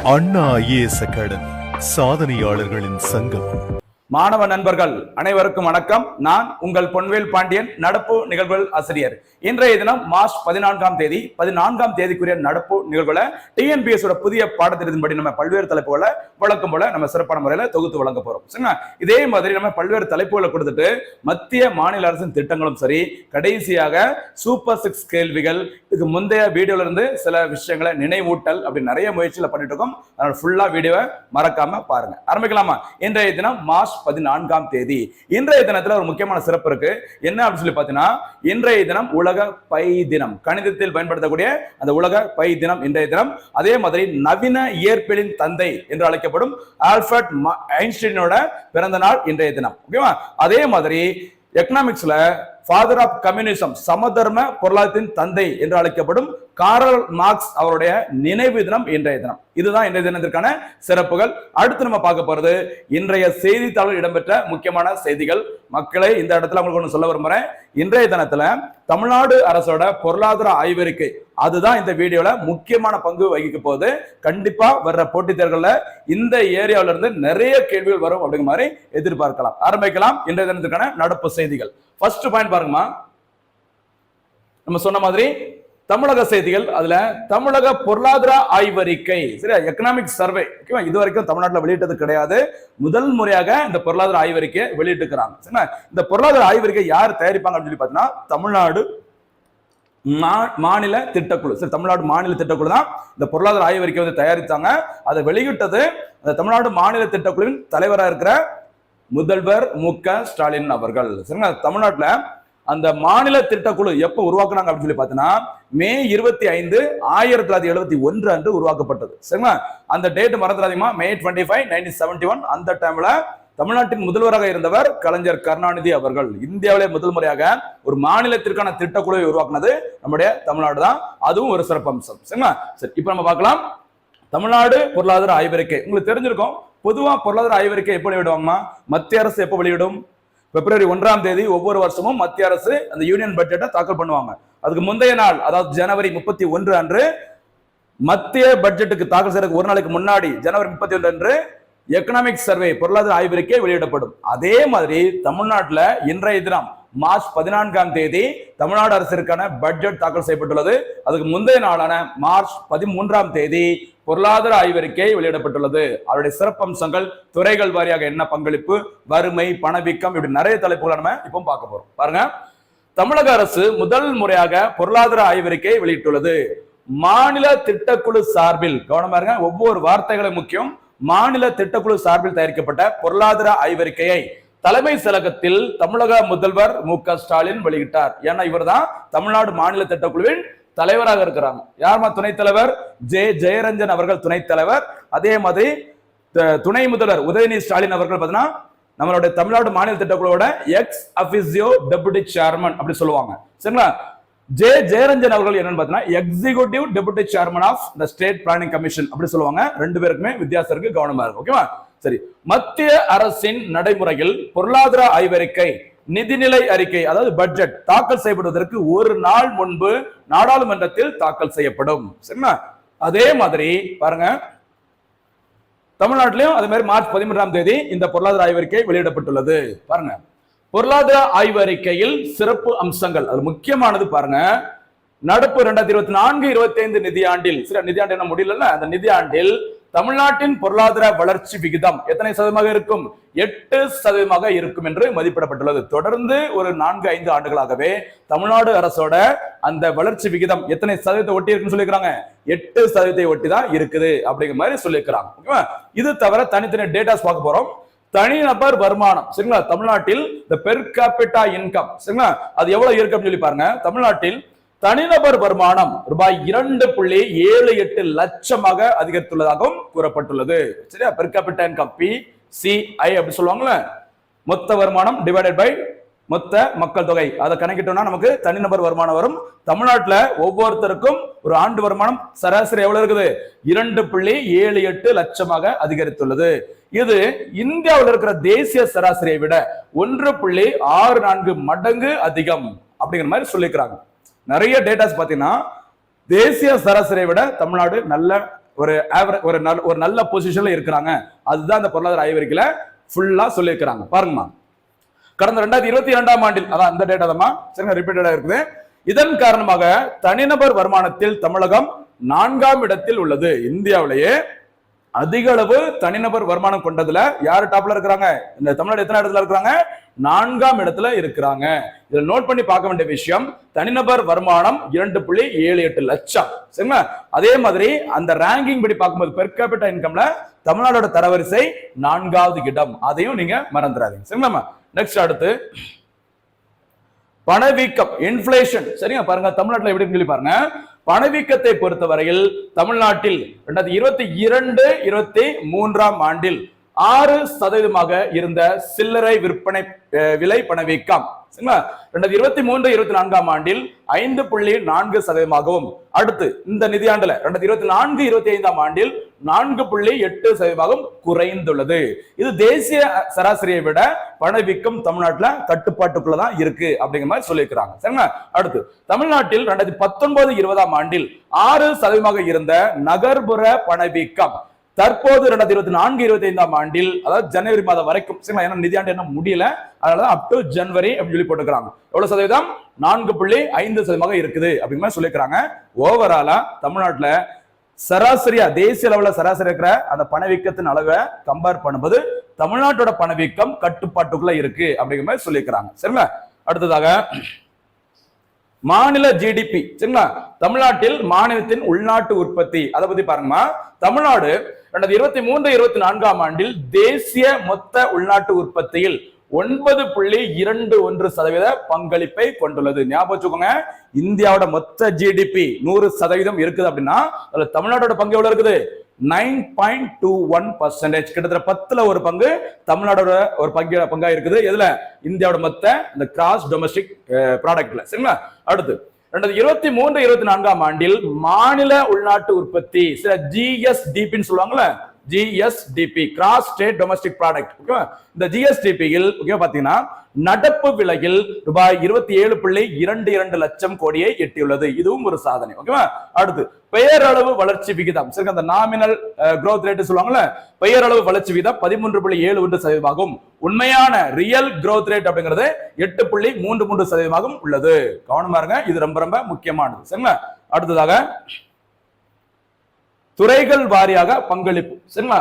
அண்ணா IAS academy சாதனையாளர்களின் சங்கம். மாணவ நண்பர்கள் அனைவருக்கும் வணக்கம். நான் உங்கள் பொன்வேல் பாண்டியன், நடப்பு நிகழ்வுகள் ஆசிரியர். இன்றைய தினம் மார்ச் 14ஆம் தேதிக்குரிய நடப்பு நிகழ்வுகளை TNPSC புதிய பாடத்திட்டத்தின்படி நம்ம பல்வேறு தலைப்புகளை வழக்கம் போல நம்ம சிறப்பான முறையில தொகுத்து வழங்க போறோம். சரிங்களா? இதே மாதிரி நம்ம பல்வேறு தலைப்புகளை கொடுத்துட்டு மத்திய மாநில அரசின் திட்டங்களும் சரி, கடைசியாக சூப்பர் 6 கேள்விகள், இதுக்கு முந்தைய வீடியோல இருந்து சில விஷயங்களை நினைவூட்டல், அப்படி நிறைய முயற்சிகளை பண்ணிட்டு இருக்கோம். அதனால ஃபுல்லா வீடியோவை மறக்காம பாருங்க. ஆரம்பிக்கலாமா? இன்றைய தினம் மார்ச் 14ஆம் தேதி. இன்றைய தினத்துல ஒரு முக்கியமான சிறப்பு இருக்கு. என்ன அப்படின்னு சொல்லி பாத்தீங்கன்னா, இன்றைய தினம் உலக பை தினம். கணிதத்தில் பயன்படுத்தக்கூடிய அந்த உலக பை தினம் இன்றைய தினம். அதே மாதிரி நவீன இயற்பியலின் தந்தை என்று அழைக்கப்படும் ஆல்பர்ட் ஐன்ஸ்டீனோட பிறந்த நாள் இன்றைய தினம். ஓகேவா? அதே மாதிரி எக்கனாமிக்ஸ்ல ஃபாதர் ஆஃப் கம்யூனிசம், சமதர்ம பொருளாதாரத்தின் தந்தை என்று அழைக்கப்படும் காரல் மார்க்ஸ் அவருடைய நினைவு தினம் இன்றைய தினம். இதுதான் இன்றைய தினத்திற்கான சிறப்புகள். அடுத்து நம்ம பார்க்க போறது இன்றைய செய்தித்தாளில் இடம்பெற்ற முக்கியமான செய்திகள். மக்களை இந்த இடத்துல உங்களுக்கு ஒன்று சொல்ல விரும்புறேன். இன்றைய தினத்துல தமிழ்நாடு அரசோட பொருளாதார ஆய்வறிக்கை, அதுதான் இந்த வீடியோல முக்கியமான பங்கு வகிக்க போகுது. கண்டிப்பா வர்ற போட்டித் தேர்வுகள்ல இந்த ஏரியாவில இருந்து நிறைய கேள்விகள் வரும் அப்படிங்கிற மாதிரி எதிர்பார்க்கலாம். ஆரம்பிக்கலாம் இன்றைய தினத்துக்கான நடப்பு செய்திகள். ஃபர்ஸ்ட் பாயிண்ட் பாருங்கம்மா, நம்ம சொன்ன மாதிரி தமிழக செய்திகள். அதுல தமிழக பொருளாதார ஆய்வறிக்கை, சரியா, எக்கனாமிக் சர்வே. ஓகேவா? இது வரைக்கும் தமிழ்நாட்டில் வெளியிட்டது கிடையாது. முதல் முறையாக இந்த பொருளாதார ஆய்வறிக்கை வெளியிட்டுக்கிறாங்க. சரிங்களா? இந்த பொருளாதார ஆய்வறிக்கை யார் தயாரிப்பாங்க அப்படின்னு சொல்லி பார்த்தீங்கன்னா, தமிழ்நாடு மாநில திட்டக்குழு. சரி, தமிழ்நாடு மாநில திட்டக்குழு தான் இந்த பொருளாதார ஆய்வறிக்கை வந்து தயாரித்தாங்க. அதை வெளியிட்டது அந்த தமிழ்நாடு மாநில திட்டக்குழுவின் தலைவராக இருக்கிற முதல்வர் மு.க. ஸ்டாலின் அவர்கள். சரிங்களா? தமிழ்நாட்டுல அந்த மாநில திட்டக்குழு எப்ப உருவாக்குனாங்க அப்படின்னு சொல்லி பார்த்தீங்கன்னா, மே 25, 1971 அன்று உருவாக்கப்பட்டது. சரிங்களா? அந்த டேட் மறந்துடாதீங்க. மே 25, 1971. அந்த டைம்ல தமிழ்நாட்டின் முதல்வராக இருந்தவர் கலைஞர் கருணாநிதி அவர்கள். இந்தியாவிலே முதல் முறையாக ஒரு மாநிலத்திற்கான திட்டக்குழுவை உருவாக்குனது நம்முடைய தமிழ்நாடு தான். அதுவும் ஒரு சிறப்பம்சம். சரிங்களா? சரி, இப்ப நம்ம பார்க்கலாம் தமிழ்நாடு பொருளாதார ஆய்வறிக்கை. உங்களுக்கு தெரிஞ்சிருக்கும், பொதுவா பொருளாதார ஆய்வறிக்கை எப்ப வெளியிடுவாங்கன்னா, மத்திய அரசு எப்ப வெளியிடும்? பிப்ரவரி 1ஆம் தேதி ஒவ்வொரு வருஷமும் மத்திய அரசு அந்த யூனியன் பட்ஜெட்டை தாக்கல் பண்ணுவாங்க. அதுக்கு முந்தைய நாள், அதாவது ஜனவரி 31 அன்று மத்திய பட்ஜெட்டுக்கு தாக்கல் செய்யறதுக்கு ஒரு நாளைக்கு முன்னாடி ஜனவரி 31 அன்று எக்கனாமிக் சர்வே, பொருளாதார ஆய்வறிக்கை வெளியிடப்படும். அதே மாதிரி தமிழ்நாட்டில் இன்றைய தினம் மார்ச் 14ஆம் தேதி தமிழ்நாடு அரசிற்கான பட்ஜெட் தாக்கல் செய்யப்பட்டுள்ளது. அதுக்கு முந்தைய நாளான மார்ச் 13ஆம் தேதி பொருளாதார ஆய்வறிக்கை வெளியிடப்பட்டுள்ளது. அவருடைய சிறப்பம்சங்கள், துறைகள் வாரியாக என்ன பங்களிப்பு, வறுமை, பணவீக்கம், இப்படி நிறைய தலைப்புகளை நம்ம இப்போ பார்க்க போறோம். பாருங்க, தமிழக அரசு முதல் முறையாக பொருளாதார ஆய்வறிக்கை வெளியிட்டுள்ளது. மாநில திட்டக்குழு சார்பில், கவனமா இருங்க, ஒவ்வொரு வார்த்தைகளும் முக்கியம். மாநில திட்டக்குழு சார்பில் தயாரிக்கப்பட்ட பொருளாதார ஆய்வறிக்கையை தலைமை செயலகத்தில் தமிழக முதல்வர் மு.க. ஸ்டாலின் வெளியிட்டார். ஏன்னா இவர் தான் தமிழ்நாடு மாநில திட்டக்குழுவின் தலைவராக இருக்கிறாங்க. யாருமா துணைத் தலைவர்? ஜெயரஞ்சன் அவர்கள் துணைத் தலைவர். அதே மாதிரி துணை முதல்வர் உதயநிதி ஸ்டாலின் அவர்கள் பார்த்தீங்கன்னா நம்மளுடைய தமிழ்நாடு மாநில திட்டக்குழுவோட எக்ஸ் அபிசியோ டெபுட்டி சேர்மன் அப்படி சொல்லுவாங்க. சரிங்களா? ஜெயரஞ்சன் அவர்கள் என்னன்னு பார்த்தீங்கன்னா executive deputy chairman of the state planning commission அப்படி சொல்லுவாங்க. ரெண்டு பேருக்குமே வித்தியாசம் இருக்கு, கவனமா இருக்கு. ஓகேவா? சரி, மத்திய அரசின் நடைமுறையில் பொருளாதார ஆய்வறிக்கை, நிதிநிலை அறிக்கை, அதாவது பட்ஜெட் தாக்கல் செய்யப்படுவதற்கு ஒரு நாள் முன்பு நாடாளுமன்றத்தில் தாக்கல் செய்யப்படும். சரிங்களா? அதே மாதிரி பாருங்க, தமிழ்நாட்டிலையும் அதே மாதிரி மார்ச் 13ஆம் தேதி இந்த பொருளாதார ஆய்வறிக்கை வெளியிடப்பட்டுள்ளது. பாருங்க, பொருளாதார ஆய்வறிக்கையில் சிறப்பு அம்சங்கள், அது முக்கியமானது. பாருங்க, நடப்பு 2024-25 நிதியாண்டில், சரி, நிதியாண்டு என்ன முடியல, அந்த நிதியாண்டில் தமிழ்நாட்டின் பொருளாதார வளர்ச்சி விகிதம் எத்தனை சதவீதமாக இருக்கும்? 8% இருக்கும் என்று மதிப்பிடப்பட்டுள்ளது. தொடர்ந்து ஒரு 4-5 ஆண்டுகளாகவே தமிழ்நாடு அரசோட அந்த வளர்ச்சி விகிதம் எத்தனை சதவீதத்தை ஒட்டி இருக்குன்னு சொல்லியிருக்காங்க? 8% ஒட்டி தான் இருக்குது அப்படிங்கிற மாதிரி சொல்லியிருக்கிறாங்க. ஓகேவா? இது தவிர தனித்தனி டேட்டாஸ் பார்க்க போறோம். தனிநபர் வருமானம், சரிங்களா, தமிழ்நாட்டில் இந்த பெர் கேபிட்டா இன்கம், சரிங்களா, அது எவ்வளவு இருக்குன்னு சொல்லி பாருங்க. தமிழ்நாட்டில் தனிநபர் வருமானம் ரூபாய் 2.78 லட்சமாக அதிகரித்துள்ளதாகவும் கூறப்பட்டுள்ளது. சரியா? பெர் கேபிட்டா இன்கம், PCI அப்படி சொல்லுவாங்கல்ல, மொத்த வருமானம் டிவைடட் பை மொத்த மக்கள் தொகை, அதை கணக்கிட்டோம்னா நமக்கு தனிநபர் வருமானம் வரும். தமிழ்நாட்டில் ஒவ்வொருத்தருக்கும் ஒரு ஆண்டு வருமானம் சராசரி எவ்வளவு இருக்குது? 2.78 லட்சமாக அதிகரித்துள்ளது. இது இந்தியாவில் இருக்கிற தேசிய சராசரியை விட 1.64 மடங்கு அதிகம் அப்படிங்கிற மாதிரி சொல்லிக்கிறாங்க. நிறைய டேட்டாஸ் பாத்தீங்கன்னா தேசிய சராசரியை விட தமிழ்நாடு நல்ல ஒரு நல்ல பொசிஷன்ல இருக்கிறாங்க. அதுதான் இந்த பொருளாதார ஆய்வறிக்கையில ஃபுல்லா சொல்லியிருக்கிறாங்க. பாருங்கம்மா, கடந்த 2022ஆம் ஆண்டில், அதான் இந்த டேட்டா தான் சரிங்க, ரிப்பீட்டடா இருக்குது. இதன் காரணமாக தனிநபர் வருமானத்தில் தமிழகம் 4ஆம் இடத்தில் உள்ளது. இந்தியாவிலேயே அதிக அளவு தனிநபர் வருமானம் கொண்டதுல யாரு டாப்ல இருக்கிறாங்க? இந்த தமிழ்நாடு எத்தனை இடத்துல இருக்கிறாங்க? 4ஆம் இடத்துல இருக்கிறாங்க. இதில் நோட் பண்ணி பார்க்க வேண்டிய விஷயம், தனிநபர் வருமானம் 2.78 லட்சம். சரிங்களா? அதே மாதிரி அந்த ரேங்கிங் படி பார்க்கும்போது பெர் கேபிட்டா இன்கம்ல தமிழ்நாடோட தரவரிசை 4வது இடம். அதையும் நீங்க மறந்துடாதீங்க. சரிங்களா? நெக்ஸ்ட் அடுத்து பணவீக்கம், இன்ஃபிளேஷன். சரிங்க, பாருங்க தமிழ்நாட்டில் எப்படி சொல்லி பாருங்க. பணவீக்கத்தை பொறுத்தவரையில் தமிழ்நாட்டில் 2022-23ஆம் ஆண்டில் 6% இருந்த சில்லறை விற்பனை விலை பணவீக்கம் 2023-24ஆம் ஆண்டில் 5.4%, அடுத்து இந்த நிதியாண்டுல 2024-25ஆம் ஆண்டில் 4.8% குறைந்துள்ளது. இது தேசிய சராசரியை விட பணவீக்கம் தமிழ்நாட்டுல கட்டுப்பாட்டுக்குள்ளதான் இருக்கு அப்படிங்கிற மாதிரி சொல்லியிருக்கிறாங்க. சரிங்களா? அடுத்து தமிழ்நாட்டில் 2019-20ஆம் ஆண்டில் 6% இருந்த நகர்ப்புற பணவீக்கம் தற்போது 2024-25ஆம் ஆண்டில், அதாவது ஜனவரி மாதம் வரைக்கும், ஏன்னா நிதியாண்டு என்ன முடியல, அதனாலதான் அப் டு ஜனவரி அப்படின்னு சொல்லி போட்டுக்கிறாங்க. எவ்வளவு சதவீதம்? 4.5% இருக்குது அப்படிங்கிற சொல்லியிருக்கிறாங்க. ஓவராலா தமிழ்நாட்டுல சராசரியா தேசிய அளவுல சராசரி இருக்கிற அந்த பணவீக்கத்தின் அளவை கம்பேர் பண்ணும்போது தமிழ்நாட்டோட பணவீக்கம் கட்டுப்பாட்டுக்குள்ள இருக்கு அப்படிங்கிற மாதிரி சொல்லியிருக்கிறாங்க. சரிங்களா? அடுத்ததாக மாநில ஜிடிபி. சரிங்களா? தமிழ்நாட்டில் மாநிலத்தின் உள்நாட்டு உற்பத்தி, அதை பத்தி பாருங்கம்மா. தமிழ்நாடு 2023-24ஆம் ஆண்டில் தேசிய மொத்த உள்நாட்டு உற்பத்தியில் 9.21% பங்களிப்பை கொண்டுள்ளது. ஞாபகம் வச்சுக்கோங்க, இந்தியாவோட மொத்த ஜிடிபி 100% இருக்குது அப்படின்னா அதுல தமிழ்நாட்டோட பங்கு எவ்வளவு இருக்குது? 9.21%. கிட்டத்தட்ட 10ல ஒரு பங்கு தமிழ்நாடோட ஒரு பங்கா இருக்குது. எதுல? இந்தியாவோட மொத்த இந்த கிராஸ் டொமஸ்டிக் ப்ராடக்ட்ல. சரிங்களா? அடுத்து 2023-24ஆம் ஆண்டில் மாநில உள்நாட்டு உற்பத்தி, சில ஜிஎஸ்டிபின்னு சொல்லுவாங்கல்ல, GSDP cross state domestic product. ஓகேவா? இந்த ஜிஎஸ்டிபியில் ஓகே பாத்தீங்கன்னா நடப்பு விலையில் ரூபாய் 27.22 லட்சம் கோடியை எட்டியுள்ளது. இதுவும் ஒரு சாதனை. ஓகேவா? அடுத்து பெயரளவு வளர்ச்சி விகிதம். சரி, அந்த நாமினல் growth rate சொல்லுவாங்கல்ல, பெயரளவு வளர்ச்சி விகிதம் 13.71%. உண்மையான ரியல் growth rate அப்படிங்கிறது 8.33% உள்ளது. கவனமா இருங்க, இது ரொம்ப ரொம்ப முக்கியமானது. சரிங்களா? அடுத்ததாக துறைகள் வாரியாக பங்களிப்பு. சரிங்களா?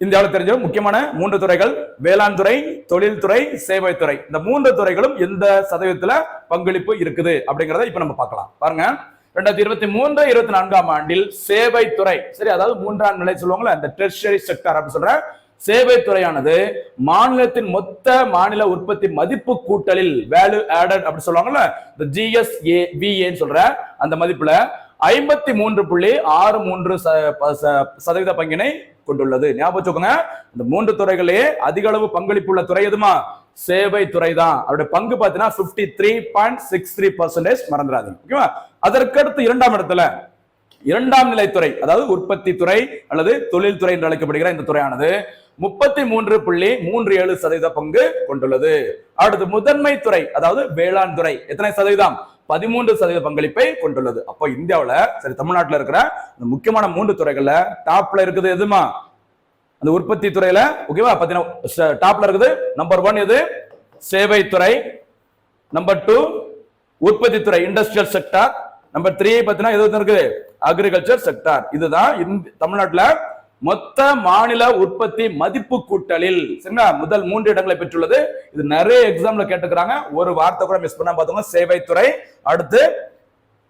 இந்தியாவில் தெரிஞ்ச முக்கியமான 3 துறைகள்: வேளாண் துறை, தொழில்துறை, சேவை துறை. இந்த 3 துறைகளும் எந்த சதவீதத்துல பங்களிப்பு இருக்குது அப்படிங்கறத இப்ப நம்ம பார்க்கலாம். பாருங்க, 2023-24ஆம் ஆண்டில் சேவை துறை, சரி, அதாவது 3ஆம் நிலை சொல்லுவாங்கல்ல, இந்த டெர்ஷரி செக்டர் அப்படி சொல்ற சேவை துறையானது மாநிலத்தின் மொத்த மாநில உற்பத்தி மதிப்பு கூட்டலில் வேல்யூ ஆடட் அப்படி சொல்லுவாங்கல்ல, இந்த GSVA சொல்ற அந்த மதிப்புல 53.63% பங்கினை கொண்டுள்ளது. ஞாபகம் வச்சுக்கோங்க, இந்த 3 துறைகளே அதிக அளவு பங்களிப்பு உள்ள துறை எதுமா? சேவை துறை தான். அவருடைய பங்கு பார்த்தீங்கன்னா 53.63%. மறந்துடாதீங்க. ஓகேவா? அதற்கடுத்து 2ஆம் இடத்துல 2ஆம் நிலை துறை, அதாவது உற்பத்தி துறை அல்லது தொழில் துறை என்று அழைக்கப்படுகிற இந்த துறையானது 33.37% பங்கு கொண்டுள்ளது. அடுத்து முதன்மை துறை, அதாவது வேளாண் துறை, எத்தனை சதவீதம்? 13% பங்களிப்பை கொண்டுள்ளது. அப்போ இந்தியாவில், சரி, தமிழ்நாட்டில் இருக்கிற முக்கியமான 3 துறைகள்ல டாப்ல இருக்குது எதுமா? அந்த உற்பத்தி துறையில. ஓகேவா? பாத்தீங்கன்னா டாப்ல இருக்குது. நம்பர் 1 எது? சேவை துறை. நம்பர் 2 உற்பத்தி துறை, இண்டஸ்ட்ரியல் செக்டார். நம்பர் 3 பாத்தீங்கன்னா எது இருக்குது? Agriculture sector. இதுதான் தமிழ்நாட்டுல மொத்த மாநில உற்பத்தி மதிப்பு கூட்டலில் முதல் 3 இடங்களை பெற்றுள்ளது. இது நிறைய எக்ஸாம்ல கேட்டுக்கிறாங்க, ஒரு வார்த்தை கூட மிஸ் பண்ண பாத்தோங்க. சேவை துறை, அடுத்து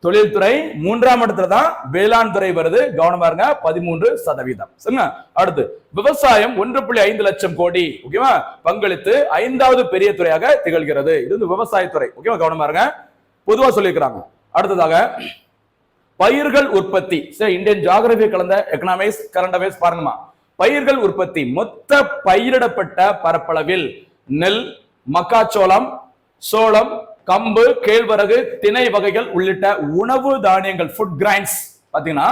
தொழில்துறை, 3ஆம் இடத்துல தான் வேளாண் துறை வருது. கவனமா இருங்க, 13%. சரிங்களா? அடுத்து விவசாயம் 1.5 லட்சம் கோடி ஓகேவா பங்களித்து 5வது பெரிய துறையாக திகழ்கிறது. இது வந்து விவசாயத்துறை. ஓகேவா? கவனமா இருங்க, பொதுவா சொல்லியிருக்கிறாங்க. அடுத்ததாக பயிர்கள் உற்பத்தி. இந்தியன் ஜியோகிராபி கலந்த எக்கனாமிக்ஸ் கரண்ட் அஃபேர்ஸ் பாருங்கம்மா. பயிர்கள் உற்பத்தி மொத்த பயிரிடப்பட்ட பரப்பளவில் நெல், மக்காச்சோளம், சோளம், கம்பு, கேழ்வரகு, திணை வகைகள் உள்ளிட்ட உணவு தானியங்கள் ஃபுட் கிரைன்ஸ் பாத்தீங்கன்னா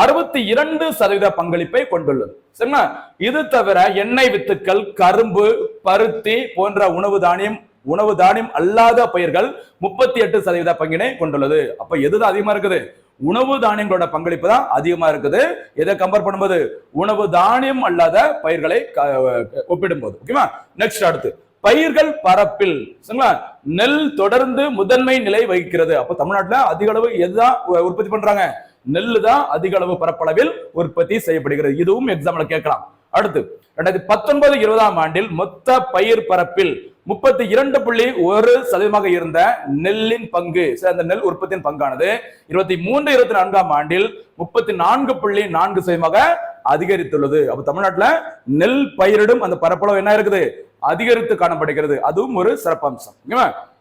62% பங்களிப்பை கொண்டுள்ளது. சரிங்களா? இது தவிர எண்ணெய் வித்துக்கள், கரும்பு, பருத்தி போன்ற உணவு தானியம் அல்லாத பயிர்கள் 38% பங்கினை கொண்டுள்ளது. அப்ப எதுதான் அதிகமா இருக்குது? உணவு தானியங்களோட பங்களிப்பு தான் அதிகமா இருக்குது. எதை கம்பேர் பண்ணும்போது உணவு தானியம் அல்லாத பயிர்களை ஒப்பிடும்போது. ஓகேவா? நெக்ஸ்ட் அடுத்து பயிர்கள் பரப்பில் நெல் தொடர்ந்து முதன்மை நிலை வகிக்கிறது. அப்ப தமிழ்நாட்டுல அதிக அளவு எதுதான் உற்பத்தி பண்றாங்க? நெல்லு தான் அதிக அளவு பரப்பளவில் உற்பத்தி செய்யப்படுகிறது. இதுவும் எக்ஸாம்ல கேட்கலாம். அடுத்து 2019-20 ஆண்டில் மொத்த பயிர் பரப்பில் 32.1% இருந்த நெல்லின் பங்கு, அந்த நெல் உற்பத்தியின் பங்கானது 23-24 ஆண்டில் 34.4% அதிகரித்துள்ளது. அப்ப தமிழ்நாட்டுல நெல் பயிரிடும் அந்த பரப்பளவு என்ன இருக்குது? அதிகரித்து காணப்படுகிறது. அதுவும் ஒரு சிறப்பம்சம்.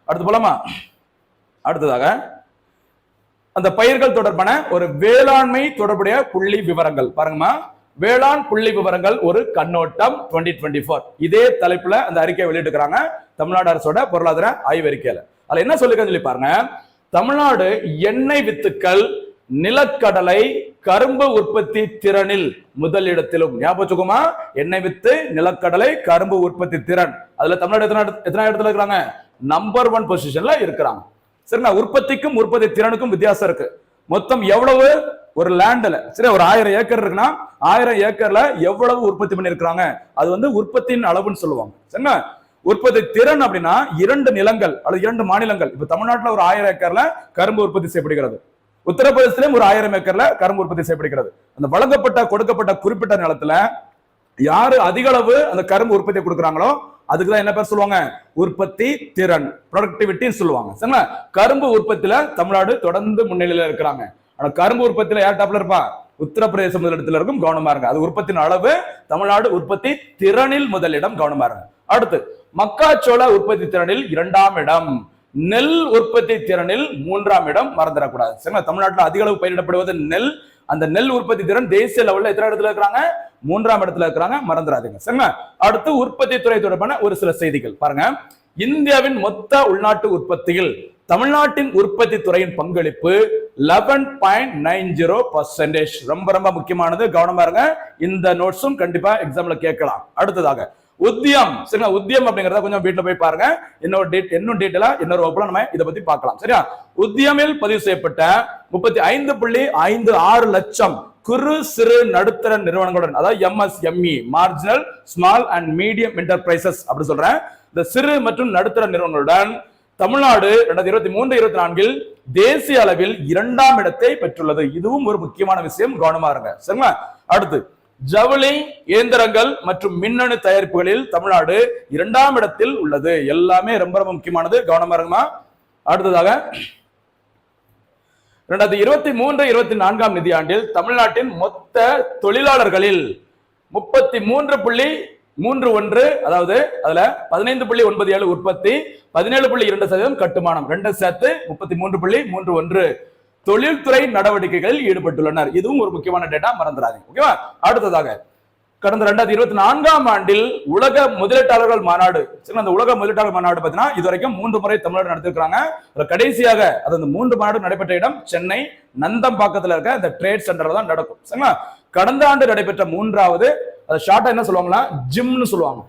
அடுத்து போலாமா? அடுத்ததாக அந்த பயிர்கள் தொடர்பான ஒரு வேளாண்மை தொடர்புடைய புள்ளி விவரங்கள் பாருங்கம்மா. வேளாண் புள்ளி விவரங்கள் ஒரு கண்ணோட்டம் 2024 இதே தலைப்புல அந்த அறிக்கையை வெளியிட்டுக்கிறாங்க தமிழ்நாடு அரசோட பொருளாதார ஆய்வறிக்கையில. அதுல என்ன சொல்லிருக்காங்க சொல்லி பாருங்க. தமிழ்நாடு எண்ணெய் வித்துக்கள், நிலக்கடலை, கரும்பு உற்பத்தி திறனில் முதலிடத்திலும். ஞாபகம் வச்சுக்கோமா, எண்ணெய் வித்து, நிலக்கடலை, கரும்பு உற்பத்தி திறன், அதுல தமிழ்நாடு எத்தனை இடத்துல இருக்கிறாங்க? நம்பர் 1 பொசிஷன்ல இருக்கிறாங்க. சரிங்களா? உற்பத்திக்கும் உற்பத்தி திறனுக்கும் வித்தியாசம் இருக்கு. மொத்தம் எவ்வளவு ஒரு லேண்ட்ல, சரி, ஒரு 1000 ஏக்கர் இருக்குன்னா 1000 ஏக்கர்ல எவ்வளவு உற்பத்தி பண்ணிருக்காங்க, அது வந்து உற்பத்தியின் அளவுன்னு சொல்லுவாங்க. சரிங்களா? உற்பத்தி திறன் அப்படின்னா 2 நிலங்கள் அல்லது 2 மாநிலங்கள். இப்ப தமிழ்நாட்டுல ஒரு 1000 ஏக்கர்ல கரும்பு உற்பத்தி செய்யப்படுகிறது. உத்தரப்பிரதேசத்திலும் ஒரு 1000 ஏக்கர்ல கரும்பு உற்பத்தி செய்யப்படுகிறது. அந்த வழங்கப்பட்ட கொடுக்கப்பட்ட குறிப்பிட்ட நிலத்துல யாரு அதிக அளவு அந்த கரும்பு உற்பத்தி கொடுக்குறாங்களோ அதுக்குதான் என்ன பேர் சொல்லுவாங்க? உற்பத்தி திறன், ப்ரொடக்டிவிட்டின்னு சொல்லுவாங்க. சரிங்களா? கரும்பு உற்பத்தியில தமிழ்நாடு தொடர்ந்து முன்னிலையில இருக்கிறாங்க. ஆனா கரும்பு உற்பத்தியில யார் டாப்ல இருப்பா? உத்தரப்பிரதேச முதலிடத்துல இருக்கும். கவனமா இருங்க. அது உற்பத்தியின் அளவு. தமிழ்நாடு உற்பத்தி திறனில் முதலிடம். கவனமா இருங்க. அடுத்து மக்காச்சோள உற்பத்தி திறனில் 2ஆம் இடம், நெல் உற்பத்தி திறனில் 3ஆம் இடம். மறந்துடக்கூடாது. சரிங்களா? தமிழ்நாட்டில் அதிக அளவு பயிரிடப்படுவது நெல். அந்த நெல் உற்பத்தி திறன் தேசிய லெவல்ல எத்தனை இடத்துல இருக்கிறாங்க? 3ஆம் இடத்துல இருக்கிறாங்க. மறந்துடாதீங்க. சரிங்களா? அடுத்து உற்பத்தி துறை தொடர்பான ஒரு சில செய்திகள் பாருங்க. இந்தியாவின் மொத்த உள்நாட்டு உற்பத்தியில் தமிழ்நாட்டின் உற்பத்தி துறையின் பங்களிப்பு 11.90%. ரொம்ப ரொம்ப முக்கியமானது. கவனமா இருங்க. இந்த நோட்ஸும் கண்டிப்பா எக்ஸாம்ல கேட்கலாம். அடுத்ததாக உத்தியம். சரிங்களா? உத்தியம் அப்படிங்கறத கொஞ்சம் வீட்டுல போய் பாருங்க. இன்னும் டீட்டெயிலா இன்னொரு வகுப்புல நம்ம இதை பத்தி பார்க்கலாம். சரியா? உத்தியமில் பதிவு செய்யப்பட்ட 35.56 லட்சம் குறு சிறு நடுத்தர நிறுவனங்களுடன், அதாவது MSME, marginal small and medium enterprises அப்படி சொல்றேன், இந்த சிறு மற்றும் நடுத்தர நிறுவனங்களுடன் தமிழ்நாடு 2023-24 தேசிய அளவில் 2ஆம் இடத்தை பெற்றுள்ளது. இதுவும் ஒரு முக்கியமான விஷயம். கவனமா இருங்க. சரிங்களா? அடுத்து ஜவுளி, இயந்திரங்கள் மற்றும் மின்னணு தயாரிப்புகளில் தமிழ்நாடு 2ஆம் இடத்தில் உள்ளது. எல்லாமே ரொம்ப ரொம்ப முக்கியமானது. கவனமா இருங்கம்மா. அடுத்ததாக 2023-24 நிதியாண்டில் தமிழ்நாட்டின் மொத்த தொழிலாளர்களில் 33.31, அதாவது அதுல 15.97 உற்பத்தி, 17.2% கட்டுமானம், 2 சேர்த்து 33.31 தொழில்துறை நடவடிக்கைகளில் ஈடுபட்டுள்ளனர். இதுவும் ஒரு முக்கியமான டேட்டா. மறந்துடாதீங்க. ஓகேவா? அடுத்ததாக கடந்த 2024 ஆண்டில் உலக முதலீட்டாளர்கள் மாநாடு. அந்த உலக முதலீட்டாளர் மாநாடு பார்த்தீங்கன்னா இதுவரைக்கும் 3 முறை தமிழ்நாடு நடத்திருக்காங்க. கடைசியாக அது அந்த 3 மாநாடு நடைபெற்ற இடம் சென்னை நந்தம்பாக்கத்தில் இருக்க இந்த ட்ரேட் சென்டர்ல தான் நடக்கும். சரிங்களா? கடந்த ஆண்டு நடைபெற்ற 3வது, அதை ஷார்ட்டா என்ன சொல்லுவாங்கன்னா ஜிம்னு சொல்லுவாங்க,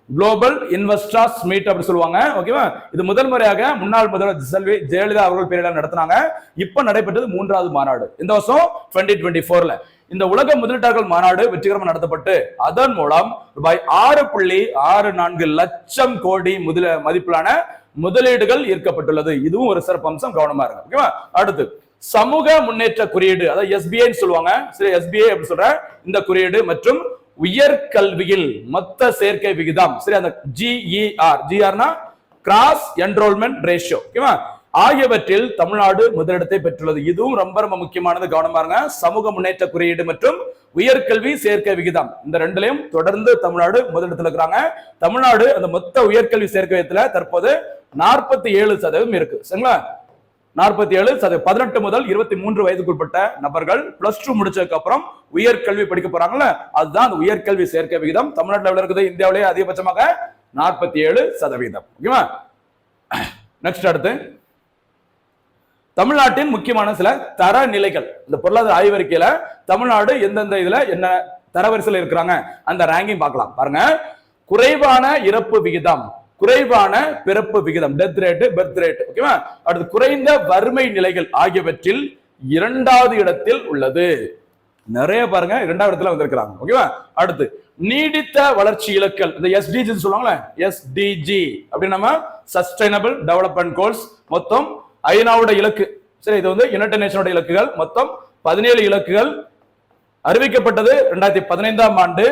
குளோபல் இன்வெஸ்டர்ஸ் மீட் அப்படி சொல்லுவாங்க. ஓகேவா? இது முதல் முறையாக முன்னாள் முதல்வர் செல்வி ஜெயலலிதா அவர்கள் பேரில் நடத்தினாங்க. இப்ப நடைபெற்றது 3வது மாநாடு இந்த வருஷம் 2024ல. இந்த உலக முதலீட்டாளர்கள் மாநாடு வெற்றிகரமாக நடத்தப்பட்டு அதன் மூலம் ரூபாய் 6.64 லட்சம் கோடி மதிப்பிலான முதலீடுகள் ஈர்க்கப்பட்டுள்ளது. இதுவும் ஒரு சிறப்பு அம்சம். கவனமா இருக்கு. ஓகேவா? அடுத்து சமூக முன்னேற்ற குறியீடு, அதாவது SBI சொல்லுவாங்க. சரி, SBI அப்படி சொல்ற இந்த குறியீடு மற்றும் உயர்கல்வியில் மொத்த சேர்க்கை விகிதம், சரி, அந்த GER கிராஸ் என்ரோல்மெண்ட் ரேஷியோ, ஓகேவா, ஆகியவற்றில் தமிழ்நாடு முதலிடத்தை பெற்றுள்ளது. இதுவும் ரொம்ப ரொம்ப முக்கியமானது. கவனமா இருங்க. சமூக முன்னேற்ற குறியீடு மற்றும் உயர்கல்வி சேர்க்கை விகிதம், இந்த ரெண்டுலையும் தொடர்ந்து தமிழ்நாடு முதலிடத்தில் இருக்கிறாங்க. தமிழ்நாடு அந்த மொத்த உயர்கல்வி சேர்க்கை விகிதத்துல தற்போது 47% இருக்கு. சரிங்களா? 47%. 18 முதல் 23 வயதுக்குட்பட்ட நபர்கள் +2 முடிச்சதுக்கு அப்புறம் உயர்கல்வி படிக்க போறாங்கல்ல, அதுதான் அந்த உயர்கல்வி சேர்க்கை விகிதம். தமிழ்நாட்டில் எவ்வளவு இருக்குது? இந்தியாவிலேயே அதிகபட்சமாக 47%. ஓகேவா? நெக்ஸ்ட் அடுத்து தமிழ்நாட்டின் முக்கியமான சில தரநிலைகள். இந்த பொருளாதார ஆய்வறிக்கையில தமிழ்நாடு எந்தெந்த இதுல என்ன தரவரிசையில் இருக்கிறாங்க அந்த ரேங்கிங் பார்க்கலாம். பாருங்க. குறைவான இறப்பு விகிதம், குறைவான பிறப்பு விகிதம், டெத் ரேட், பர்த் ரேட், ஓகேவா, அடுத்து குறைந்த வறுமை நிலைகள் ஆகியவற்றில் இரண்டாவது இடத்தில் உள்ளது. நிறைய பாருங்க இரண்டாவது இடத்துல வந்திருக்கிறாங்க. ஓகேவா? அடுத்து நீடித்த வளர்ச்சி இலக்குகள், இந்த எஸ்டிஜி சொல்லுவாங்களே, எஸ்டிஜி அப்படி நம்ம சஸ்டைனபிள் டெவலப்மெண்ட் கோல்ஸ், மொத்தம் ஐநாவோட இலக்கு. சரி, இது வந்து யுனைடெட் நேஷனோட இலக்குகள். மொத்தம் 17 இலக்குகள் அறிவிக்கப்பட்டது 2015ஆம் ஆண்டு.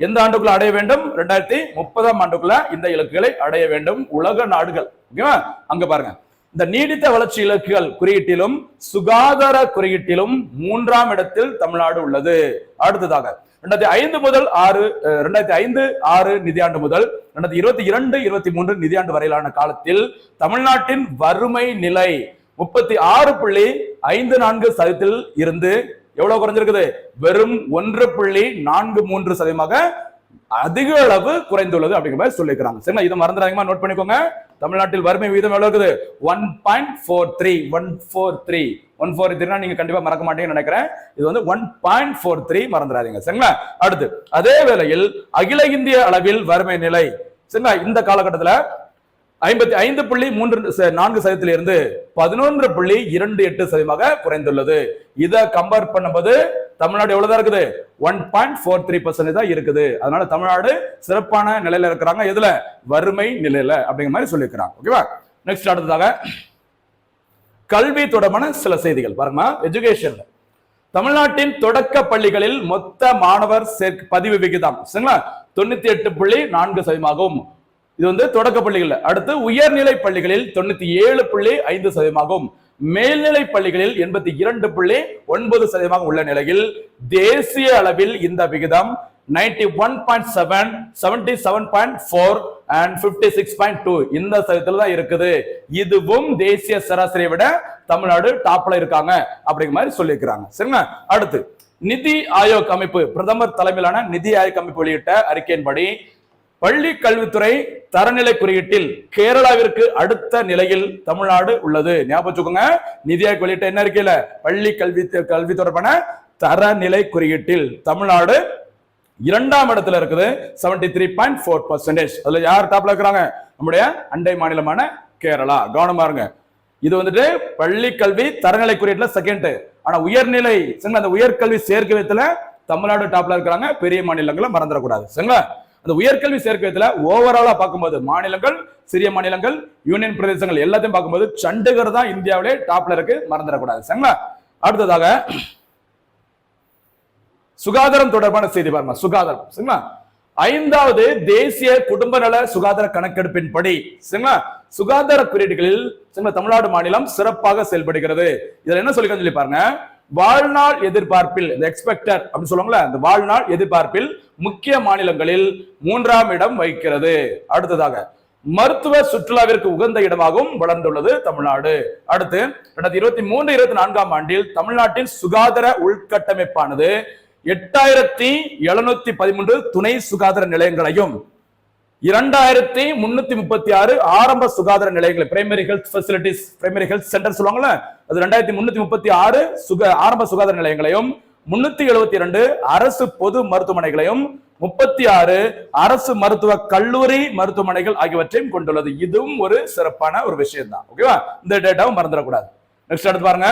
எந்த ஆண்டுக்குள்ள அடைய வேண்டும்? 2030ஆம் ஆண்டுக்குள்ள இந்த இலக்குகளை அடைய வேண்டும் உலக நாடுகள். ஓகேவா? அங்க பாருங்க, இந்த நீடித்த வளர்ச்சி இலக்குகள் குறியீட்டிலும் சுகாதார குறியீட்டிலும் 3ஆம் இடத்தில் தமிழ்நாடு உள்ளது. அடுத்ததாக 2005-6 நிதியாண்டு முதல் 2022-23 நிதியாண்டு வரையிலான காலத்தில் தமிழ்நாட்டின் வறுமை நிலை 36.54% இருந்து எவ்வளவு குறைஞ்சிருக்குது? வெறும் 1.43% அதிக அளவு குறைந்துள்ளது அப்படிங்கிற மாதிரி சொல்லிக்கிறாங்க. சரிங்களா? இதை மறந்துடாதீங்க, நோட் பண்ணிக்கோங்க. தமிழ்நாட்டில் வறுமை விகிதம் எவ்வளவு இருக்குது? 1.43 நீங்க கண்டிப்பா மறக்க மாட்டீங்கன்னு நினைக்கிறேன். இது வந்து 1.43 மறந்துடாதீங்க. சரிங்களா? அடுத்து அதே வேளையில் அகில இந்திய அளவில் வறுமை நிலை, சரிங்களா, இந்த காலகட்டத்தில் 55.34% இருந்து 11.28% குறைந்துள்ளது. இதை கம்பேர் பண்ணும்போது தமிழ்நாடு எவ்வளவுதான் இருக்குது? 1.43% தான் இருக்குது. அதனால தமிழ்நாடு சிறப்பான நிலையில இருக்கிறாங்க. எதுல? வறுமை நிலையில அப்படிங்கிற மாதிரி சொல்லியிருக்கிறாங்க. ஓகேவா? நெக்ஸ்ட் அடுத்ததாக கல்வி தொடர்பான சில செய்திகள் பாருங்க. எஜுகேஷன்ல தமிழ்நாட்டின் தொடக்க பள்ளிகளில் மொத்த மாணவர் பதிவு விகிதம் 98.4%. இது வந்து தொடக்க பள்ளிகள். அடுத்து உயர்நிலை பள்ளிகளில் 97.5%, மேல்நிலை பள்ளிகளில் 82.9% உள்ள நிலையில் தேசிய அளவில் இந்த விகிதம் 91.7, 77.4 and 56.2 இந்த சதவீதத்துல தான் இருக்குது. இதுவும் தேசிய சராசரியை விட தமிழ்நாடு டாப்ல இருக்காங்க அப்படிங்கிற மாதிரி சொல்லியிருக்கிறாங்க. சரிங்களா? அடுத்து நிதி ஆயோக் அமைப்பு, பிரதமர் தலைமையிலான நிதி ஆயோக் அமைப்பு வெளியிட்ட அறிக்கையின்படி பள்ளி கல்வித்துறை தரநிலை குறியீட்டில் கேரளாவிற்கு அடுத்த நிலையில் தமிழ்நாடு உள்ளது. ஞாபகம் வச்சுக்கோங்க, நிதி ஆயோக் வெளியிட்ட என்ன அறிக்கையில? பள்ளி கல்வி தொடர்பான தரநிலை குறியீட்டில் தமிழ்நாடு 2ஆம் இடத்துல இருக்குது, 73.4%. அதுல யார் டாப்ல இருக்கிறாங்க? நம்முடைய அண்டை மாநிலமான கேரளா. கவனமா இருங்க. இது வந்துட்டு பள்ளி கல்வி தரநிலை குறியீட்டுல செகண்ட். ஆனா உயர்நிலை, அந்த உயர்கல்வி சேர்க்கை விதத்துல தமிழ்நாடு டாப்ல இருக்கிறாங்க. பெரிய மாநிலங்களை மறந்துடக்கூடாது. சரிங்களா? அந்த உயர்கல்வி சேர்க்கையத்துல ஓவராலா பார்க்கும்போது மாநிலங்கள், சிறிய மாநிலங்கள், யூனியன் பிரதேசங்கள் எல்லாத்தையும் பார்க்கும்போது சண்டிகர் தான் இந்தியாவிலே டாப்ல இருக்கு, மறந்துடக்கூடாது. சரிங்களா? அடுத்ததாக சுகாதாரம் தொடர்பான செய்தி பாருங்க. சுகாதாரம், சரிங்களா, 5வது தேசிய குடும்ப நல சுகாதார கணக்கெடுப்பின் படி, சரிங்களா, சுகாதார குறியீடுகளில் தமிழ்நாடு மாநிலம் சிறப்பாக செயல்படுகிறது. இதுல என்ன சொல்லி பாருங்க. வாழ்நாள் எதிர்பார்ப்பில், இந்த எக்ஸ்பெக்டர் அப்படின்னு சொல்லுவாங்களா, இந்த வாழ்நாள் எதிர்பார்ப்பில் முக்கிய மாநிலங்களில் 3ஆம் இடம் வகிக்கிறது. அடுத்ததாக மருத்துவ சுற்றுலாவிற்கு உகந்த இடமாகவும் வளர்ந்துள்ளது தமிழ்நாடு. அடுத்து 2023-24ஆம் ஆண்டில் தமிழ்நாட்டின் சுகாதார உள்கட்டமைப்பானது 8713 துணை சுகாதார நிலையங்களையும் 2336 ஆரம்ப சுகாதார நிலையங்களை, primary health facilities, primary health centre சொல்லுவாங்கல்ல, அது 2336 ஆரம்ப சுகாதார நிலையங்களையும் 372 அரசு பொது மருத்துவமனைகளையும் 36 அரசு மருத்துவ கல்லூரி மருத்துவமனைகள் ஆகியவற்றையும் கொண்டுள்ளது. இதுவும் ஒரு சிறப்பான ஒரு விஷயம் தான். ஓகேவா? இந்த டேட்டாவும் மறந்துடக்கூடாது. நெக்ஸ்ட் அடுத்து பாருங்க,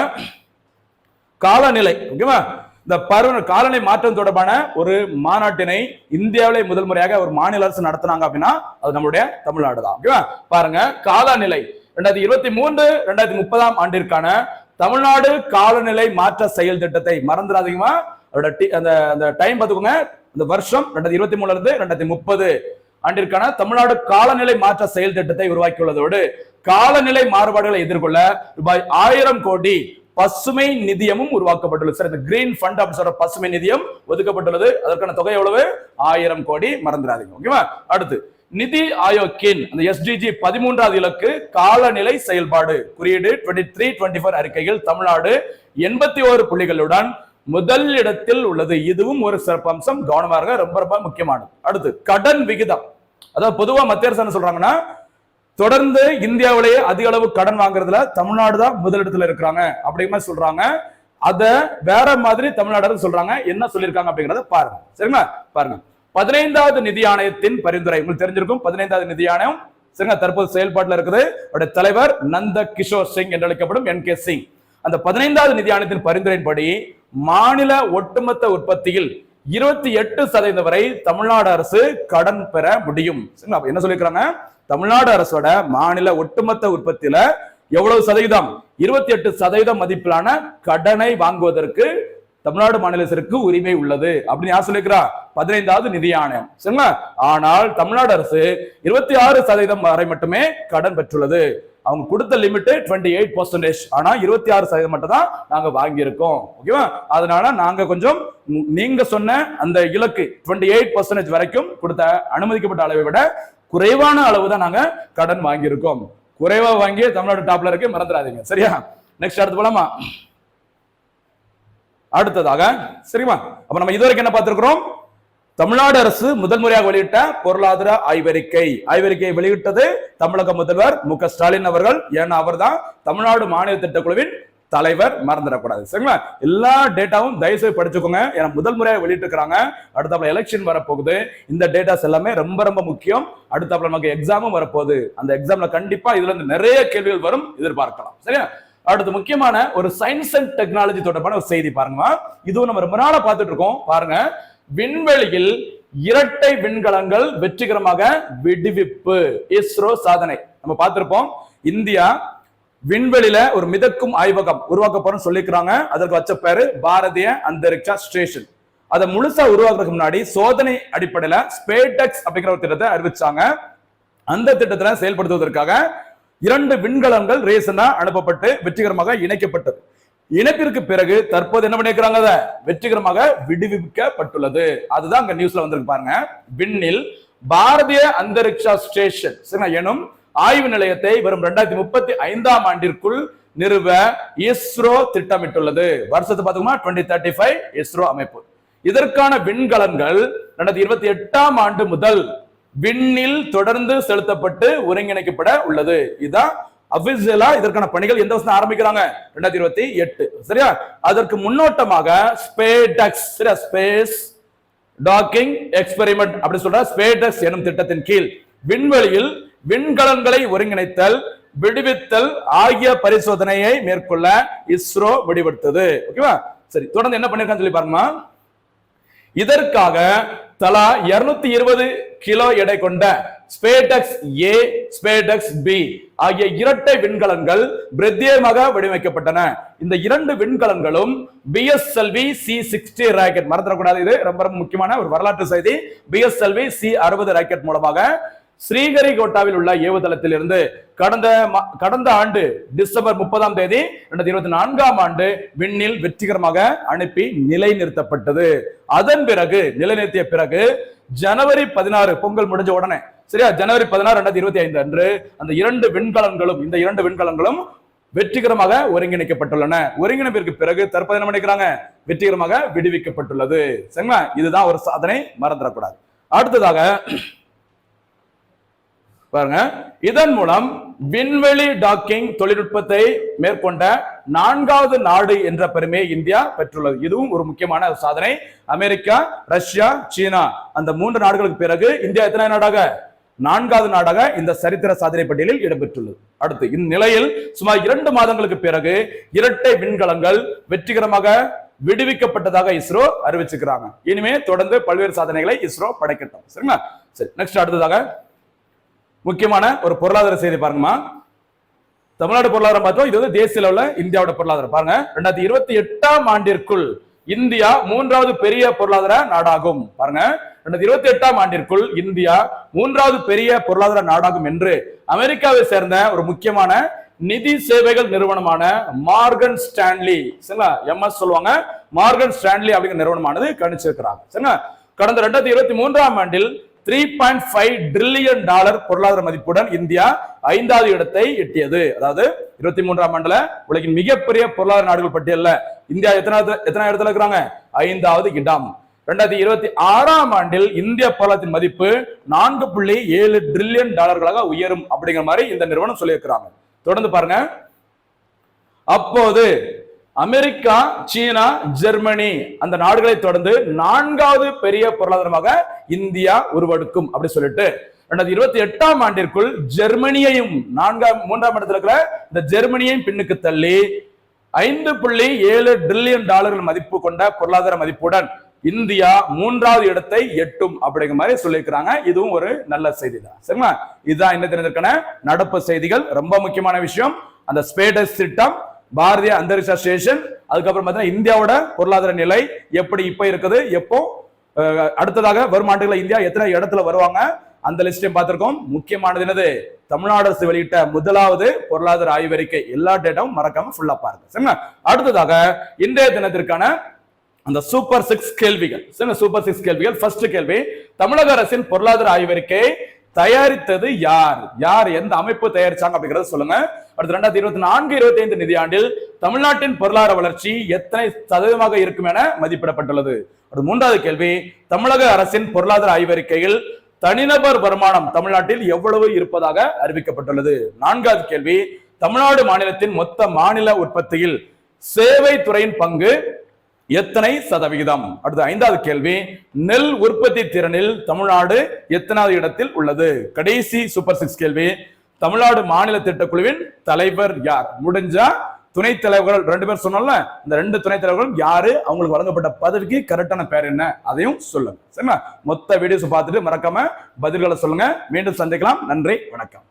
காலநிலை. ஓகேவா? இந்த பருவ காலநிலை மாற்றம் தொடர்பான ஒரு மாநாட்டினை இந்தியாவிலே முதல் முறையாக ஒரு மாநில அரசு நடத்தினாங்க அப்படின்னா அது நம்மளுடைய தமிழ்நாடு தான். ஓகேவா? பாருங்க, காலநிலை 2023-2030ஆம் ஆண்டிற்கான தமிழ்நாடு காலநிலை மாற்ற செயல் திட்டத்தை மறந்துடாதீங்கமா. அந்த டைம் பார்த்துக்கோங்க. இந்த வருஷம் 2023 இருந்து 2030 ஆண்டிற்கான தமிழ்நாடு காலநிலை மாற்ற செயல் திட்டத்தை உருவாக்கியுள்ளதோடு காலநிலை மாறுபாடுகளை எதிர்கொள்ள ரூபாய் 1000 கோடி பசுமை நிதியமும் உருவாக்கப்பட்டுள்ளது. சார், இந்த கிரீன் ஃபண்ட் அப்படின்னு சொல்ற பசுமை நிதியம் ஒதுக்கப்பட்டுள்ளது. அதற்கான தொகை எவ்வளவு? 1000 கோடி. மறந்துடாதீங்க. ஓகேவா? அடுத்து நிதி ஆயோக்கின் அந்த எஸ்டிஜி 13வது இலக்கு காலநிலை செயல்பாடு குறியீடு 23-24 அறிக்கையில் தமிழ்நாடு 81 புள்ளிகளுடன் முதல் இடத்தில் உள்ளது. இதுவும் ஒரு சிறப்பம்சம். கவனமாக இருங்க, ரொம்ப ரொம்ப முக்கியமானது. அடுத்து கடன் விகிதம். அதாவது பொதுவா மத்திய அரசு என்ன சொல்றாங்கன்னா, தொடர்ந்து இந்தியாவிலேயே அதிக அளவு கடன் வாங்குறதுல தமிழ்நாடு தான் முதலிடத்துல இருக்கிறாங்க அப்படிங்கிற சொல்றாங்க. அத வேற மாதிரி தமிழ்நாடு சொல்றாங்க. என்ன சொல்லியிருக்காங்க அப்படிங்கறத பாருங்க. சரிங்களா? பாருங்க, 15வது நிதி ஆணையத்தின் பரிந்துரை உங்களுக்கு தெரிஞ்சிருக்கும். 15வது நிதி ஆணையம் சரிங்களா தற்போது செயல்பாட்டில் இருக்குது. அவருடைய தலைவர் நந்த கிஷோர் சிங் என்று அழைக்கப்படும் NK சிங். அந்த 15வது நிதி ஆணையத்தின் பரிந்துரையின்படி மாநில ஒட்டுமொத்த உற்பத்தியில் 28% வரை தமிழ்நாடு அரசு கடன் பெற முடியும். என்ன சொல்லிருக்காங்க? தமிழ்நாடு அரசோட மாநில ஒட்டுமொத்த உற்பத்தியில எவ்வளவு சதவீதம்? 28% மதிப்பிலான கடனை வாங்குவதற்கு தமிழ்நாடு மாநில அரசுக்கு உரிமை உள்ளது அப்படின்னு யார் சொல்லிருக்கிறா? 15வது நிதி ஆணையம். சரிங்களா? ஆனால் தமிழ்நாடு அரசு 26% வரை மட்டுமே கடன் பெற்றுள்ளது. அவங்க கொடுத்த லிமிட் 28%. ஆனா 26% மட்டும் தான் நாங்க வாங்கி இருக்கோம். ஓகேவா? அதனால நாங்க கொஞ்சம் நீங்க சொன்ன அந்த இலக்கு 28% வரைக்கும் கொடுத்த அனுமதிக்கப்பட்ட அளவை விட குறைவான அளவு தான் நாங்க கடன் வாங்கி இருக்கோம். குறைவா வாங்கி தமிழ்நாடு டாப்ல இருக்கு, மறந்துடாதீங்க. சரியா? நெக்ஸ்ட் அடுத்து போலாமா? அடுத்ததாக சரிமா, அப்ப நம்ம இதுவரைக்கும் என்ன பார்த்திருக்கிறோம்? தமிழ்நாடு அரசு முதல் முறையாக வெளியிட்ட பொருளாதார ஆய்வறிக்கையை வெளியிட்டது தமிழக முதல்வர் மு க ஸ்டாலின் அவர்கள். ஏன்னா அவர் தான் தமிழ்நாடு மாநில திட்டக்குழுவின் தலைவர், மறந்துடக்கூடாது. சரிங்களா? எல்லா டேட்டாவும் தயவுசெய்து படிச்சுக்கோங்க. ஏன்னா முதல் முறையாக வெளியிட்டு இருக்காங்க. அடுத்தாப்புல எலெக்ஷன் வரப்போகுது. இந்த டேட்டாஸ் எல்லாமே ரொம்ப ரொம்ப முக்கியம். அடுத்தாப்புல நமக்கு எக்ஸாமும் வரப்போகுது. அந்த எக்ஸாம்ல கண்டிப்பா இதுல இருந்து நிறைய கேள்விகள் வரும், எதிர்பார்க்கலாம். சரியா? அடுத்து முக்கியமான ஒரு சயின்ஸ் அண்ட் டெக்னாலஜி தொடர்பான ஒரு செய்தி பாருங்க. இதுவும் நம்ம ரொம்ப நாளா பார்த்துட்டு இருக்கோம். பாருங்க, விண்வெளியில் இரட்டை விண்கலங்கள் வெற்றிகரமாக விடுவிப்பு. இஸ்ரோ சாதனை நம்ம பார்த்திருப்போம். இந்தியா விண்வெளியில ஒரு மிதக்கும் ஆய்வகம் உருவாக்க போறோம்னு சொல்லிக்கிறாங்க. அதற்கு வச்ச பேரு பாரதிய அந்தரிக்ஷா ஸ்டேஷன். அதை முழுசா உருவாக்குறதுக்கு முன்னாடி சோதனை அடிப்படையில ஸ்பேடெக்ஸ் அப்படிங்கிற ஒரு திட்டத்தை அறிவிச்சாங்க. அந்த திட்டத்தை செயல்படுத்துவதற்காக 2 விண்கலங்கள் ரேசனா அனுப்பப்பட்டு வெற்றிகரமாக இணைக்கப்பட்டது. இணைப்பிற்கு பிறகு தற்போது என்ன பண்ணிருக்காங்க? வெற்றிகரமாக விடுவிக்கப்பட்டுள்ளது. அதுதான் அங்க நியூஸ்ல வந்திருக்கு பாருங்க. விண்ணில் பாரதிய அந்தரிக்ஷா ஸ்டேஷன் எனும் ஆய்வு நிலையத்தை வரும் 2035ஆம் ஆண்டிற்குள் நிறுவ இஸ்ரோ திட்டமிட்டுள்ளது. வருஷத்தை பார்த்தோம்னா 2035 இஸ்ரோ அமைப்பு. இதற்கான விண்கலன்கள் 2028ஆம் ஆண்டு முதல் விண்ணில் தொடர்ந்து செலுத்தப்பட்டு ஒருங்கிணைக்கப்பட உள்ளது. இதுதான் அபிஷியலா இதற்கான பணிகள் எந்த வருஷம் ஆரம்பிக்கிறாங்க? 2028. சரியா? அதற்கு முன்னோட்டமாக ஸ்பேஸ் டாக்கிங் எக்ஸ்பெரிமெண்ட் அப்படி சொல்ற ஸ்பேடெக்ஸ் எனும் திட்டத்தின் கீழ் விண்வெளியில் விண்கலன்களை ஒருங்கிணைத்தல், விடுவித்தல் ஆகிய பரிசோதனையை மேற்கொள்ள இஸ்ரோ முடிவெடுத்தது. ஓகேவா? சரி, தொடர்ந்து என்ன பண்ணிருக்கான்னு சொல்லி பாருங்க. இதற்காக தலா 220 கிலோ எடை கொண்ட ஸ்பேடெக்ஸ் ஏ, ஸ்பேடெக்ஸ் பி ஆகிய இரட்டை விண்கலன்கள் பிரத்யேகமாக வடிவமைக்கப்பட்டன. இந்த 2 விண்கலன்களும் பிஎஸ்எல்வி C-60 ராக்கெட், மறந்துடக்கூடாது, இது ரொம்ப ரொம்ப முக்கியமான ஒரு வரலாற்று செய்தி. பிஎஸ்எல்வி C-60 ராக்கெட் மூலமாக ஸ்ரீஹரிகோட்டாவில் உள்ள ஏவுதளத்தில் இருந்து கடந்த ஆண்டு டிசம்பர் 30ஆம் தேதி 2024ஆம் ஆண்டு விண்ணில் வெற்றிகரமாக அனுப்பி நிலைநிறுத்தப்பட்டது. அதன் பிறகு நிலைநிறுத்திய பிறகு ஜனவரி 16 பொங்கல் முடிஞ்ச உடனே, சரியா, ஜனவரி 16, 2025 அன்று அந்த 2 விண்கலங்களும் வெற்றிகரமாக ஒருங்கிணைக்கப்பட்டுள்ளன. ஒருங்கிணைப்பிற்கு பிறகு தற்போது என்ன பண்ணிக்கிறாங்க? வெற்றிகரமாக விடுவிக்கப்பட்டுள்ளது. சரிங்களா? இதுதான் ஒரு சாதனை, மறந்துடக்கூடாது. அடுத்ததாக பாருங்க, இதன் மூலம் விண்வெளி டாக்கிங் தொழில்நுட்பத்தை மேற்கொண்ட 4வது நாடு என்ற பெருமையை இந்தியா பெற்றுள்ளது. இதுவும் ஒரு முக்கியமான சாதனை. அமெரிக்கா, ரஷ்யா, சீனா அந்த 3 நாடுகளுக்கு பிறகு இந்தியா எத்தனை நாடாக? 4வது நாடாக இந்த சரித்திர சாதனை பட்டியலில் இடம்பெற்றுள்ளது. அடுத்து இந்நிலையில் சுமார் 2 மாதங்களுக்கு பிறகு இரட்டை விண்கலங்கள் வெற்றிகரமாக விடுவிக்கப்பட்டதாக இஸ்ரோ அறிவிச்சுக்கிறாங்க. இனிமே தொடர்ந்து பல்வேறு சாதனைகளை இஸ்ரோ படைக்கட்டும். சரிங்களா? சரி, நெக்ஸ்ட் அடுத்ததாக முக்கியமான ஒரு பொருளாதார செய்தி பாருங்கம்மா. தமிழ்நாடு பொருளாதாரம் பார்த்தோம். இது தேசிய அளவுல இந்தியாவோட பொருளாதாரம் பாருங்க. 2028ஆம் ஆண்டிற்குள் இந்தியா 3வது பெரிய பொருளாதார நாடாகும். பாருங்க, 2028ஆம் ஆண்டிற்குள் இந்தியா 3வது பெரிய பொருளாதார நாடாகும் என்று அமெரிக்காவை சேர்ந்த ஒரு முக்கியமான நிதி சேவைகள் நிறுவனமான மார்கன் ஸ்டான்லி, சரிங்களா, எம்எஸ் சொல்லுவாங்க, மார்கன் ஸ்டான்லி அப்படிங்கிற நிறுவனமானது கணிச்சிருக்கிறாங்க. சரிங்களா? கடந்த 2023ஆம் ஆண்டில் $3.5 டிரில்லியன் பொருளாதார மதிப்புடன் இந்தியா 5வது இடத்தை எட்டியது. அதாவது 23ஆம் ஆண்டுல உலகின் மிகப்பெரிய பொருளாதார நாடுகள் பட்டியல்ல இந்தியா எத்தனை இடத்துல இருக்கிறாங்க? 5வது இடம். 2026ஆம் ஆண்டில் இந்திய பொருளாதாரத்தின் மதிப்பு $4.7 டிரில்லியன் உயரும் அப்படிங்கிற மாதிரி இந்த நிறுவனம் சொல்லியிருக்கிறாங்க. தொடர்ந்து பாருங்க. அப்போது அமெரிக்கா, சீனா, ஜெர்மனி அந்த நாடுகளை தொடர்ந்து 4வது பெரிய பொருளாதாரமாக இந்தியா உருவெடுக்கும் அப்படி சொல்லிட்டு 2028ஆம் ஆண்டிற்குள் ஜெர்மனியையும் 3ஆம் இடத்துல இருக்கிற இந்த ஜெர்மனியையும் பின்னுக்கு தள்ளி 5.7 டிரில்லியன் டாலர்கள் மதிப்பு கொண்ட பொருளாதார மதிப்புடன் இந்தியா 3வது இடத்தை எட்டும் அப்படிங்கிற மாதிரி சொல்லியிருக்கிறாங்க. இதுவும் ஒரு நல்ல செய்தி தான். சரிங்களா? இதுதான் என்ன தெரிஞ்சிருக்கான நடப்பு செய்திகள். ரொம்ப முக்கியமான விஷயம் அந்த ஸ்பேடஸ் திட்டம், பாரதிய அந்தரிக்ஷ ஸ்டேஷன், அதுக்கப்புறம் பார்த்தீங்கன்னா இந்தியாவோட பொருளாதார நிலை எப்படி இப்ப இருக்குது, எப்போ அடுத்ததாக வரும் ஆண்டுகளில் இந்தியா எத்தனை இடத்துல வருவாங்க, அந்த லிஸ்டையும் பார்த்திருக்கோம். முக்கியமானது என்னது, தமிழ்நாடு அரசு வெளியிட்ட முதலாவது பொருளாதார ஆய்வறிக்கை. எல்லா டேட்டாவும் மறக்காம ஃபுல்லா பாருங்க. சரிங்களா? அடுத்ததாக இன்றைய தினத்திற்கான அந்த சூப்பர் 6 கேள்விகள். சூப்பர் 6 கேள்விகள். ஃபர்ஸ்ட் கேள்வி, தமிழக அரசின் பொருளாதார ஆய்வறிக்கை தயாரித்தது யார்? யார், எந்த அமைப்பு தயாரிச்சாங்க அப்படிங்கறத சொல்லுங்க. அடுத்து 2024-25 நிதியாண்டில் தமிழ்நாட்டின் பொருளாதார வளர்ச்சி எத்தனை சதவீதமாக இருக்கும் என மதிப்பிடப்பட்டுள்ளது? அடுத்து 3வது கேள்வி, தமிழக அரசின் பொருளாதார ஆய்வறிக்கையில் தனிநபர் வருமானம் தமிழ்நாட்டில் எவ்வளவு இருப்பதாக அறிவிக்கப்பட்டுள்ளது? 4வது கேள்வி, தமிழ்நாடு மாநிலத்தின் மொத்த மாநில உற்பத்தியில் சேவை துறையின் பங்கு எத்தனை சதவிகிதம்? அடுத்து 5வது கேள்வி, நெல் உற்பத்தி திறனில் தமிழ்நாடு எத்தனாவது இடத்தில் உள்ளது? கடைசி சூப்பர் 6 கேள்வி, தமிழ்நாடு மாநில திட்டக்குழுவின் தலைவர் யார்? முடிஞ்சா துணைத் தலைவர்கள் 2 பேர் சொன்னோம்ல, இந்த 2 துணைத் தலைவர்கள் யாரு, அவங்களுக்கு வழங்கப்பட்ட பதவிக்கு கரெக்டான பேர் என்ன, அதையும் சொல்லுங்க. சரிங்களா? மொத்த வீடியோஸ் பார்த்துட்டு மறக்காம பதில்களை சொல்லுங்க. மீண்டும் சந்திக்கலாம். நன்றி, வணக்கம்.